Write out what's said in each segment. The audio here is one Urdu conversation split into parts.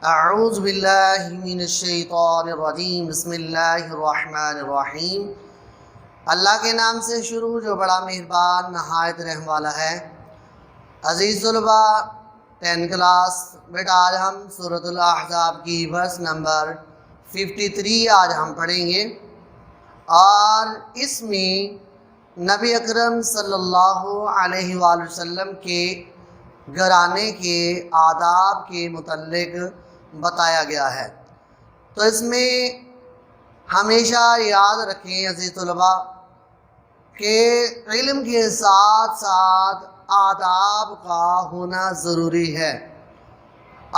اعوذ باللہ من الشیطان الرجیم بسم اللہ الرحمن الرحیم۔ اللہ کے نام سے شروع جو بڑا مہربان نہایت رحم والا ہے۔ عزیز طلباء 10 کلاس، بیٹا آج ہم سورۃ الاحزاب کی ورس نمبر 53 آج ہم پڑھیں گے، اور اس میں نبی اکرم صلی اللہ علیہ وآلہ وسلم کے گھرانے کے آداب کے متعلق بتایا گیا ہے۔ تو اس میں ہمیشہ یاد رکھیں عزیز طلباء کہ علم کے ساتھ ساتھ آداب کا ہونا ضروری ہے،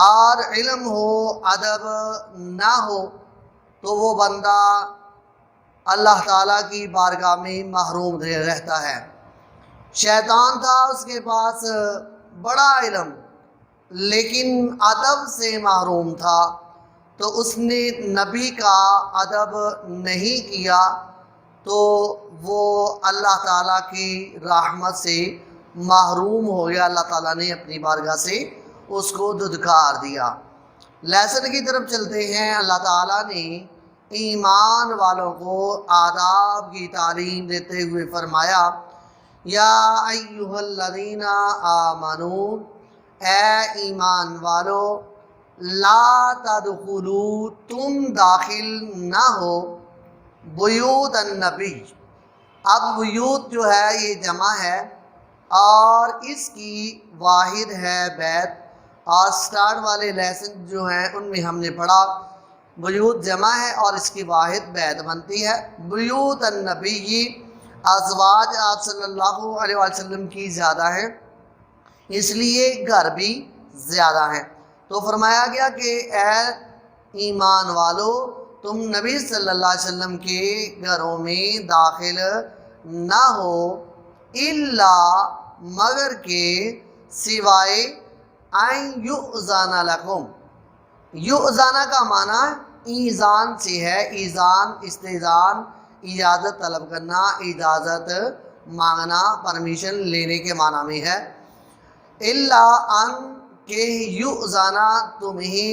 اور علم ہو ادب نہ ہو تو وہ بندہ اللہ تعالیٰ کی بارگاہ میں محروم رہتا ہے۔ شیطان تھا، اس کے پاس بڑا علم لیکن ادب سے محروم تھا، تو اس نے نبی کا ادب نہیں کیا تو وہ اللہ تعالیٰ کی رحمت سے محروم ہو گیا۔ اللہ تعالیٰ نے اپنی بارگاہ سے اس کو دھتکار دیا۔ لیسن کی طرف چلتے ہیں۔ اللہ تعالیٰ نے ایمان والوں کو آداب کی تعلیم دیتے ہوئے فرمایا، یا ایھا الذین آمنو، اے ایمان والو، لا تدخلوا، تم داخل نہ ہو، بیوت النبی۔ اب بیوت جو ہے یہ جمع ہے اور اس کی واحد ہے بیت، اور سٹارٹ والے لیسن جو ہیں ان میں ہم نے پڑھا بیوت جمع ہے اور اس کی واحد بیت بنتی ہے۔ بیوت النبی، ازواج آپ صلی اللہ علیہ وسلم کی زیادہ ہیں، اس لیے گھر بھی زیادہ ہیں۔ تو فرمایا گیا کہ اے ایمان والو، تم نبی صلی اللہ علیہ وسلم کے گھروں میں داخل نہ ہو، الا، مگر کہ، سوائے ان یؤذن لکم۔ یؤذن کا معنی ایذان سے ہے، ایذان استئذان، اجازت طلب کرنا، اجازت مانگنا، پرمیشن لینے کے معنی میں ہے۔ الا ان، کہ یؤذن، تمہیں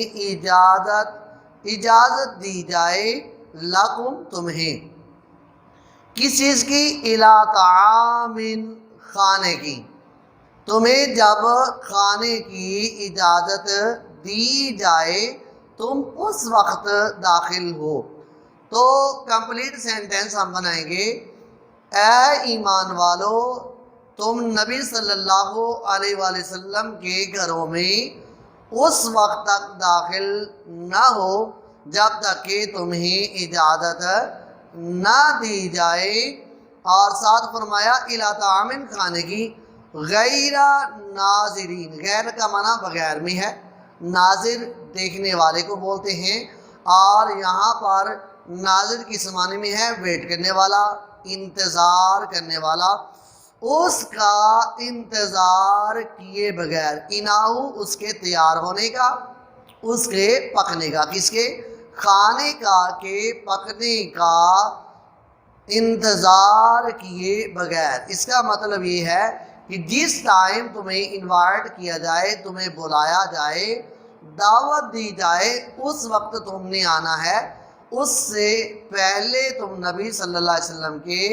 اجازت دی جائے، لکم، تمہیں، کس چیز کی؟ الی طعام، کھانے کی، تمہیں جب کھانے کی اجازت دی جائے تم اس وقت داخل ہو۔ تو کمپلیٹ سینٹینس ہم بنائیں گے، اے ایمان والو، تم نبی صلی اللہ علیہ وآلہ وسلم کے گھروں میں اس وقت تک داخل نہ ہو جب تک کہ تمہیں اجازت نہ دی جائے، اور ساتھ فرمایا الی طعام، کھانے کی، غیر ناظرین، غیر کا معنی بغیر میں ہے، ناظر دیکھنے والے کو بولتے ہیں، اور یہاں پر ناظر کس معنی میں ہے؟ ویٹ کرنے والا، انتظار کرنے والا، اس کا انتظار کیے بغیر، اناؤ، اس کے تیار ہونے کا، اس کے پکنے کا، کس کے؟ کھانے کا، کے پکنے کا انتظار کیے بغیر۔ اس کا مطلب یہ ہے کہ جس ٹائم تمہیں انوائٹ کیا جائے، تمہیں بلایا جائے، دعوت دی جائے، اس وقت تم نے آنا ہے، اس سے پہلے تم نبی صلی اللہ علیہ وسلم کے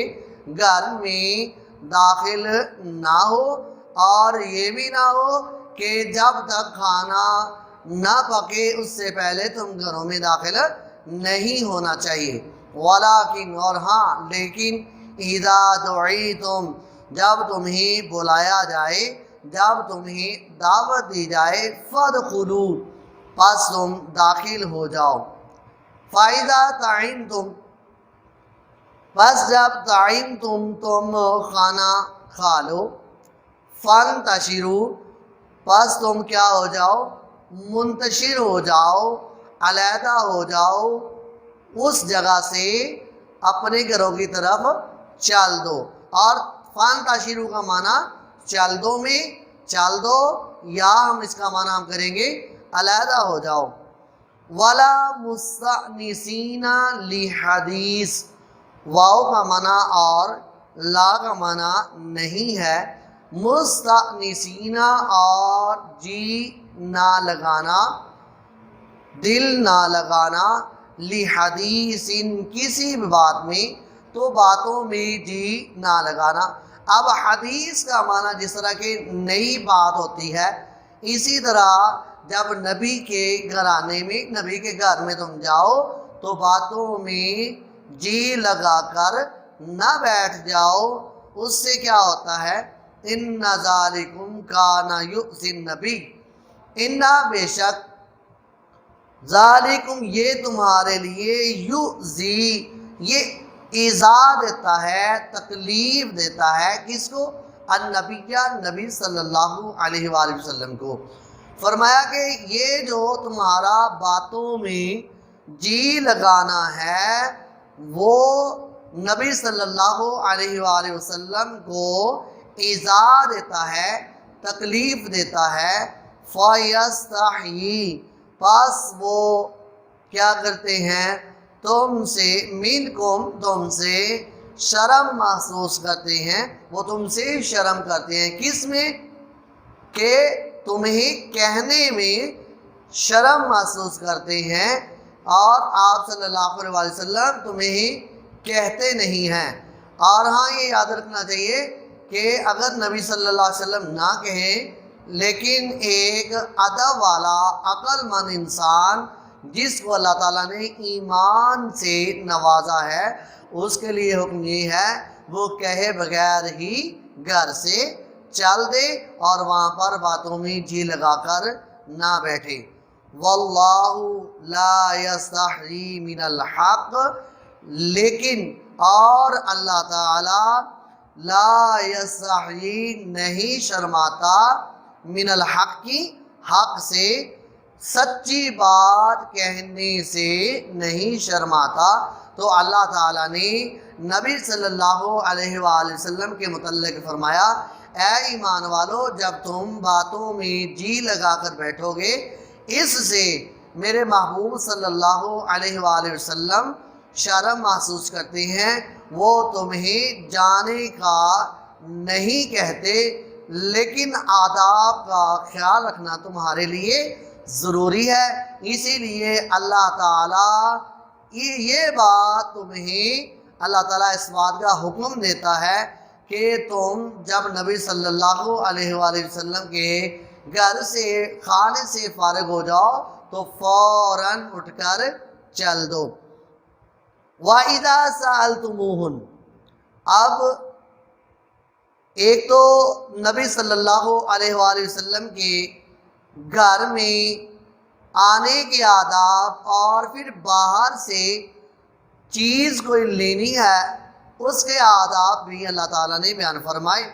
گھر میں داخل نہ ہو، اور یہ بھی نہ ہو کہ جب تک کھانا نہ پکے اس سے پہلے تم گھروں میں داخل نہیں ہونا چاہیے۔ ولیکن، اور ہاں لیکن، اذا دعیتم، جب تمہیں بلایا جائے، جب تمہیں دعوت دی جائے، فادخلوا، پس تم داخل ہو جاؤ۔ فاذا طعمتم، بس جب طعمتم، تم کھانا کھا لو، فانتشروا، پس تم کیا ہو جاؤ؟ منتشر ہو جاؤ، علیحدہ ہو جاؤ، اس جگہ سے اپنے گھروں کی طرف چل دو۔ اور فانتشروا کا معنی چل دو میں چل دو، یا ہم اس کا معنی ہم کریں گے علیحدہ ہو جاؤ۔ ولا مستأنسین لحدیث، واو کا معنی اور لا کا معنی نہیں ہے، مستأنسین، اور جی نہ لگانا، دل نہ لگانا، لحدیث کسی بھی بات میں، تو باتوں میں جی نہ لگانا۔ اب حدیث کا معنی جس طرح کہ نئی بات ہوتی ہے، اسی طرح جب نبی کے گھرانے میں، نبی کے گھر میں تم جاؤ تو باتوں میں جی لگا کر نہ بیٹھ جاؤ۔ اس سے کیا ہوتا ہے؟ ان ذالکم کان یؤذی النبی، ان بے شک، ذالکم یہ تمہارے لیے، یؤذی یہ ایذا دیتا ہے، تکلیف دیتا ہے، کس کو؟ النبی، نبی صلی اللہ علیہ وآلہ وسلم کو۔ فرمایا کہ یہ جو تمہارا باتوں میں جی لگانا ہے وہ نبی صلی اللہ علیہ وآلہ وسلم کو ایذا دیتا ہے، تکلیف دیتا ہے۔ فَيَسْتَحْيِي، پس وہ کیا کرتے ہیں؟ تم سے، منکم تم سے، شرم محسوس کرتے ہیں، وہ تم سے شرم کرتے ہیں۔ کس میں؟ کہ تمہیں کہنے میں شرم محسوس کرتے ہیں، اور آپ صلی اللہ علیہ وسلم تمہیں کہتے نہیں ہیں۔ اور ہاں یہ یاد رکھنا چاہیے کہ اگر نبی صلی اللہ علیہ وسلم نہ کہیں، لیکن ایک ادب والا عقل مند انسان جس کو اللہ تعالیٰ نے ایمان سے نوازا ہے، اس کے لیے حکم یہ ہے وہ کہے بغیر ہی گھر سے چل دے اور وہاں پر باتوں میں جی لگا کر نہ بیٹھے۔ واللہ لا یستحیی من الحق، لیکن اور اللہ تعالی لا یستحیی نہیں شرماتا، من الحق کی، حق سے، سچی بات کہنے سے نہیں شرماتا۔ تو اللہ تعالیٰ نے نبی صلی اللہ علیہ وآلہ وسلم کے متعلق فرمایا، اے ایمان والو، جب تم باتوں میں جی لگا کر بیٹھو گے، اس سے میرے محبوب صلی اللہ علیہ وآلہ وسلم شرم محسوس کرتے ہیں، وہ تمہیں جانے کا نہیں کہتے، لیکن آداب کا خیال رکھنا تمہارے لیے ضروری ہے۔ اسی لیے اللہ تعالیٰ یہ بات تمہیں، اللہ تعالیٰ اس بات کا حکم دیتا ہے کہ تم جب نبی صلی اللہ علیہ وآلہ وسلم کے گھر سے، خانے سے فارغ ہو جاؤ تو فوراً اٹھ کر چل دو۔ وَإِذَا سَأَلْتُمُوهُنَّ، اب ایک تو نبی صلی اللہ علیہ وآلہ وسلم کے گھر میں آنے کے آداب، اور پھر باہر سے چیز کوئی لینی ہے اس کے آداب بھی اللہ تعالیٰ نے بیان فرمائے۔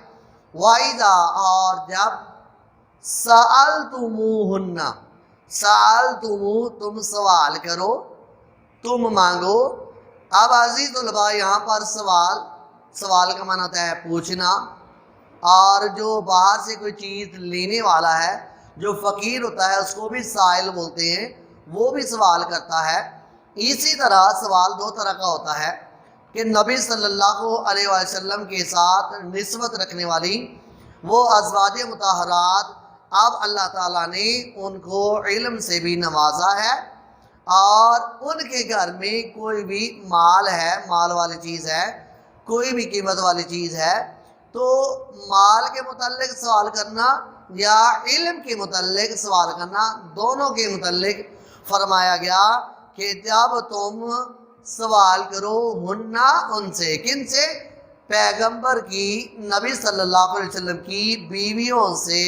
وَإِذَا، اور جب، سَأَلْتُمُوهُنَّ، سَأَلْتُمُو تم سوال کرو، تم مانگو۔ اب عزیز طلباء یہاں پر سوال کا معنی ہوتا ہے پوچھنا، اور جو باہر سے کوئی چیز لینے والا ہے، جو فقیر ہوتا ہے اس کو بھی سائل بولتے ہیں، وہ بھی سوال کرتا ہے۔ اسی طرح سوال دو طرح کا ہوتا ہے کہ نبی صلی اللہ علیہ وسلم کے ساتھ نسبت رکھنے والی وہ ازواج مطہرات، اب اللہ تعالیٰ نے ان کو علم سے بھی نوازا ہے، اور ان کے گھر میں کوئی بھی مال ہے، مال والی چیز ہے، کوئی بھی قیمت والی چیز ہے، تو مال کے متعلق سوال کرنا یا علم کے متعلق سوال کرنا، دونوں کے متعلق فرمایا گیا کہ جب تم سوال کرو ہننا، ان سے، کن سے؟ پیغمبر کی، نبی صلی اللہ علیہ وسلم کی بیویوں سے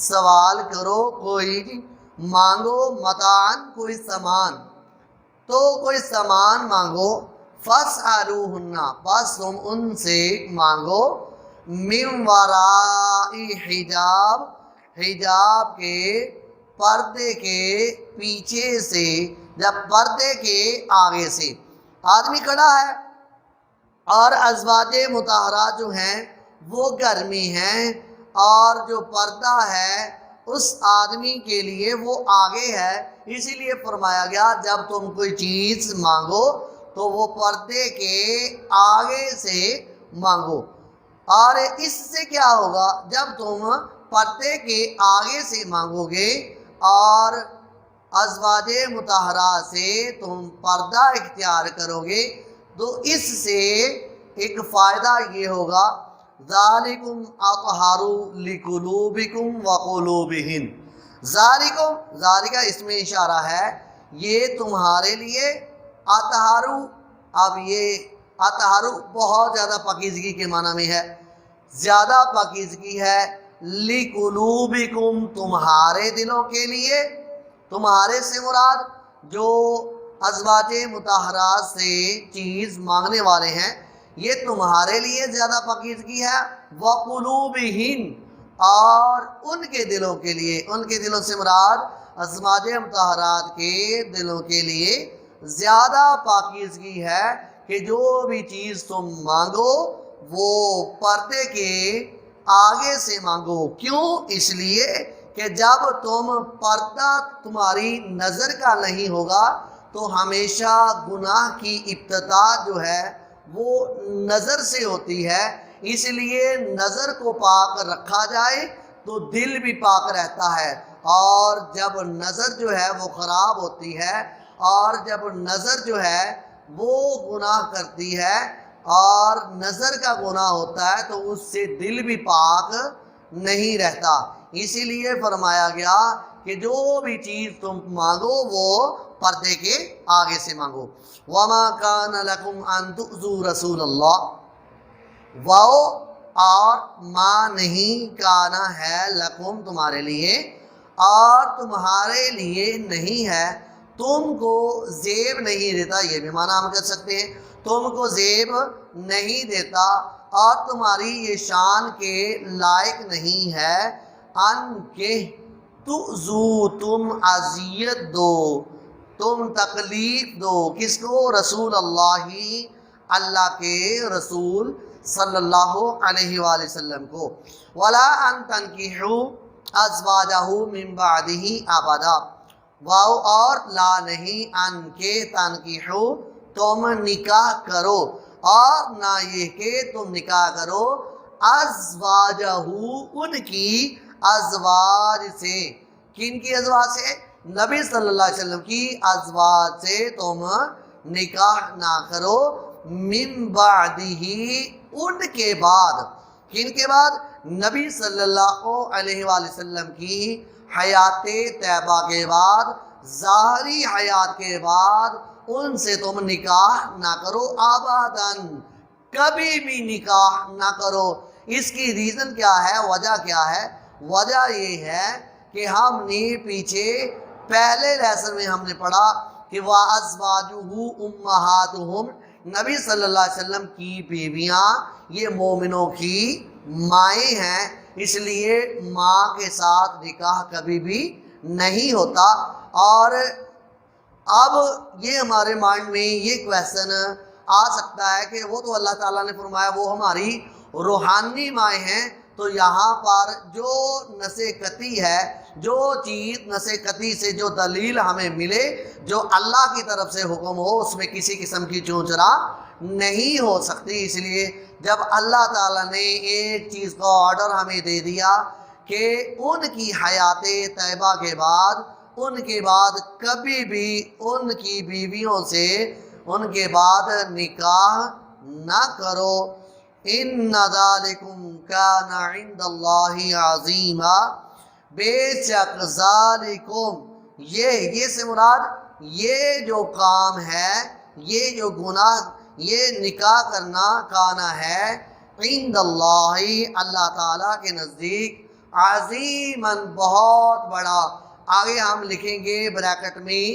سوال کرو، کوئی مانگو، متان کوئی سامان، تو کوئی سامان مانگو، فَاسْأَلُوهُنَّ، بس تم ان سے مانگو، مِن وَرَاءِ حجاب، حجاب کے، پردے کے پیچھے سے، جب پردے کے آگے سے آدمی کھڑا ہے اور ازواج مطہرات جو ہیں وہ گھر میں ہیں، اور جو پردہ ہے اس آدمی کے لیے وہ آگے ہے، اسی لیے فرمایا گیا جب تم کوئی چیز مانگو تو وہ پردے کے آگے سے مانگو۔ اور اس سے کیا ہوگا؟ جب تم پردے کے آگے سے مانگو گے اور ازواج مطہرات سے تم پردہ اختیار کرو گے تو اس سے ایک فائدہ یہ ہوگا ذالکم اطہر لقلوبکم وقلوبہن، ذالکہ اس میں اشارہ ہے، یہ تمہارے لیے اطہر، اب یہ اطہر بہت زیادہ پاکیزگی کے معنی میں ہے، زیادہ پاکیزگی ہے، لقلوبکم تمہارے دلوں کے لیے، تمہارے سے مراد جو ازواج مطہرات سے چیز مانگنے والے ہیں یہ تمہارے لیے زیادہ پاکیزگی ہے، وقلوبہن اور ان کے دلوں کے لیے، ان کے دلوں سے مراد ازواج مطہرات کے دلوں کے لیے زیادہ پاکیزگی ہے کہ جو بھی چیز تم مانگو وہ پردے کے آگے سے مانگو۔ کیوں؟ اس لیے کہ جب تم پردہ تمہاری نظر کا نہیں ہوگا تو ہمیشہ گناہ کی ابتدا جو ہے وہ نظر سے ہوتی ہے، اس لیے نظر کو پاک رکھا جائے تو دل بھی پاک رہتا ہے، اور جب نظر جو ہے وہ خراب ہوتی ہے اور جب نظر جو ہے وہ گناہ کرتی ہے اور نظر کا گناہ ہوتا ہے تو اس سے دل بھی پاک نہیں رہتا، اسی لیے فرمایا گیا کہ جو بھی چیز تم مانگو وہ پردے کے آگے سے مانگو۔ وَمَا كَانَ لَكُمْ أَن تُؤْذُوا رَسُولَ اللَّهِ، واو اور ما نہیں، کانا ہے، لکم تمہارے لیے، اور تمہارے لیے نہیں ہے، تم کو زیب نہیں دیتا، یہ بھی معنی ہم کر سکتے ہیں، تم کو زیب نہیں دیتا اور تمہاری یہ شان کے لائق نہیں ہے ان کہ تؤذو تم اذیت دو، تم تکلیف دو، کس کو؟ رسول اللہ، اللہ کے رسول صلی اللہ علیہ وآلہ وسلم کو، ولا ان تنکحوا ازواجہ من بعدہ ابدا، واو اور لا نہیں، ان کے تنکحوا تم نکاح کرو، اور نہ یہ کہ تم نکاح کرو ازواجہ ان کی ازواج سے، کن کی ازواج سے؟ نبی صلی اللہ علیہ وسلم کی ازواج سے تم نکاح نہ کرو، من بعدہ ان کے بعد، کن کے بعد؟ نبی صلی اللہ علیہ وآلہ وسلم کی حیات طیبہ کے بعد، ظاہری حیات کے بعد ان سے تم نکاح نہ کرو، ابداً کبھی بھی نکاح نہ کرو۔ اس کی ریزن کیا ہے؟ وجہ کیا ہے؟ وجہ یہ ہے کہ ہم نے پیچھے پہلے لیسن میں ہم نے پڑھا کہ وَأَزْوَاجُهُ أُمَّهَاتُهُمْ، نبی صلی اللہ علیہ وسلم کی بیویاں یہ مومنوں کی مائیں ہیں، اس لیے ماں کے ساتھ نکاح کبھی بھی نہیں ہوتا۔ اور اب یہ ہمارے مائنڈ میں یہ کویسچن آ سکتا ہے کہ وہ تو اللہ تعالیٰ نے فرمایا وہ ہماری روحانی مائیں ہیں، تو یہاں پر جو نص قطعی ہے، جو چیز نص قطعی سے جو دلیل ہمیں ملے، جو اللہ کی طرف سے حکم ہو، اس میں کسی قسم کی چونچرا نہیں ہو سکتی۔ اس لیے جب اللہ تعالیٰ نے ایک چیز کا آرڈر ہمیں دے دیا کہ ان کی حیات طیبہ کے بعد، ان کے بعد کبھی بھی ان کی بیویوں سے ان کے بعد نکاح نہ کرو، ان ذالکم کان عند اللہ عظیما، بے شک ذالکم یہ سے مراد یہ جو کام ہے، یہ جو گناہ، یہ نکاح کرنا کانا ہے عند اللہ اللہ تعالیٰ کے نزدیک، عظیماً بہت بڑا، آگے ہم لکھیں گے بریکٹ میں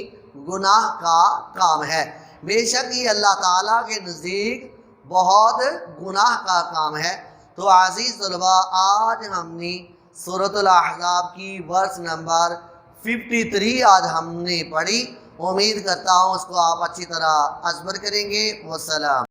گناہ کا کام ہے، بے شک یہ اللہ تعالیٰ کے نزدیک بہت گناہ کا کام ہے۔ تو عزیز طلباء، آج ہم نے سورۃ الاحزاب کی ورس نمبر 53 آج ہم نے پڑھی، امید کرتا ہوں اس کو آپ اچھی طرح ازبر کریں گے۔ والسلام۔